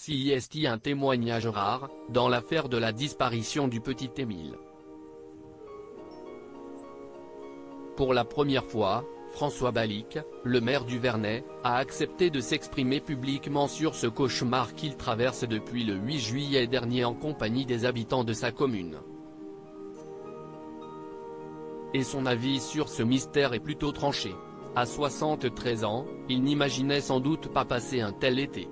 CIST un témoignage rare, dans l'affaire de la disparition du petit Émile. Pour la première fois, François Balic, le maire du Vernet, a accepté de s'exprimer publiquement sur ce cauchemar qu'il traverse depuis le 8 juillet dernier en compagnie des habitants de sa commune. Et son avis sur ce mystère est plutôt tranché. À 73 ans, il n'imaginait sans doute pas passer un tel été.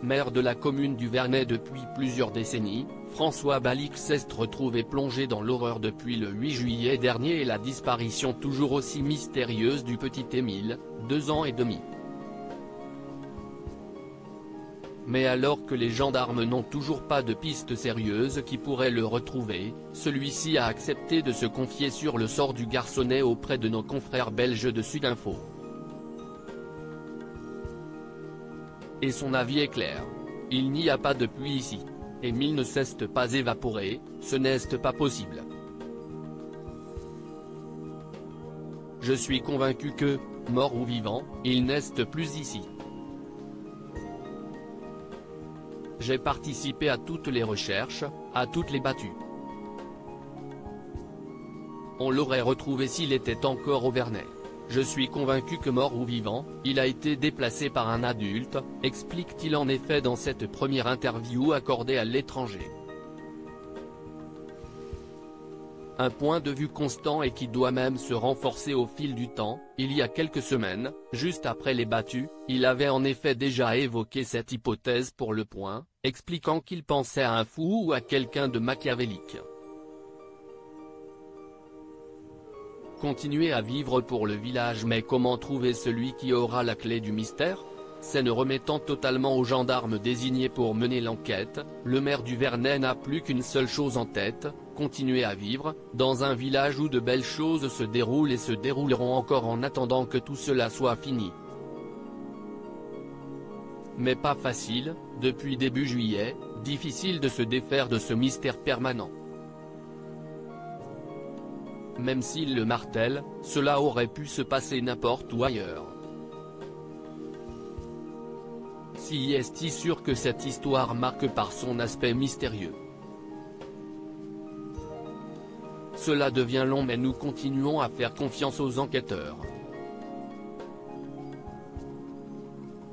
Maire de la commune du Vernet depuis plusieurs décennies, François Balic s'est retrouvé plongé dans l'horreur depuis le 8 juillet dernier et la disparition toujours aussi mystérieuse du petit Émile, 2 ans et demi. Mais alors que les gendarmes n'ont toujours pas de piste sérieuse qui pourrait le retrouver, celui-ci a accepté de se confier sur le sort du garçonnet auprès de nos confrères belges de Sudinfo. Et son avis est clair. Il n'y a pas de pluie ici. Émile ne s'est pas évaporé, ce n'est pas possible. Je suis convaincu que, mort ou vivant, il n'est plus ici. J'ai participé à toutes les recherches, à toutes les battues. On l'aurait retrouvé s'il était encore au Vernet. Je suis convaincu que mort ou vivant, il a été déplacé par un adulte, explique-t-il en effet dans cette première interview accordée à l'étranger. Un point de vue constant et qui doit même se renforcer au fil du temps. Il y a quelques semaines, juste après les battues, il avait en effet déjà évoqué cette hypothèse pour Le Point, expliquant qu'il pensait à un fou ou à quelqu'un de machiavélique. Continuer à vivre pour le village, mais comment trouver celui qui aura la clé du mystère? C'est ne remettant totalement aux gendarmes désignés pour mener l'enquête, le maire du Vernet n'a plus qu'une seule chose en tête, continuer à vivre, dans un village où de belles choses se déroulent et se dérouleront encore en attendant que tout cela soit fini. Mais pas facile, depuis début juillet, difficile de se défaire de ce mystère permanent. Même s'il le martèle, cela aurait pu se passer n'importe où ailleurs. CIST sûr que cette histoire marque par son aspect mystérieux. Cela devient long mais nous continuons à faire confiance aux enquêteurs.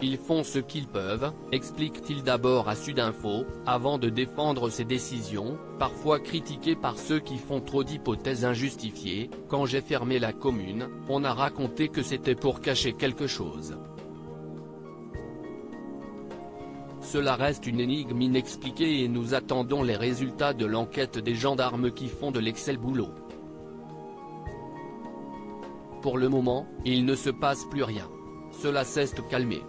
Ils font ce qu'ils peuvent, explique-t-il d'abord à Sudinfo, avant de défendre ses décisions, parfois critiquées par ceux qui font trop d'hypothèses injustifiées. Quand j'ai fermé la commune, on a raconté que c'était pour cacher quelque chose. Cela reste une énigme inexpliquée et nous attendons les résultats de l'enquête des gendarmes qui font de l'excellent boulot. Pour le moment, il ne se passe plus rien. Cela s'est calmé.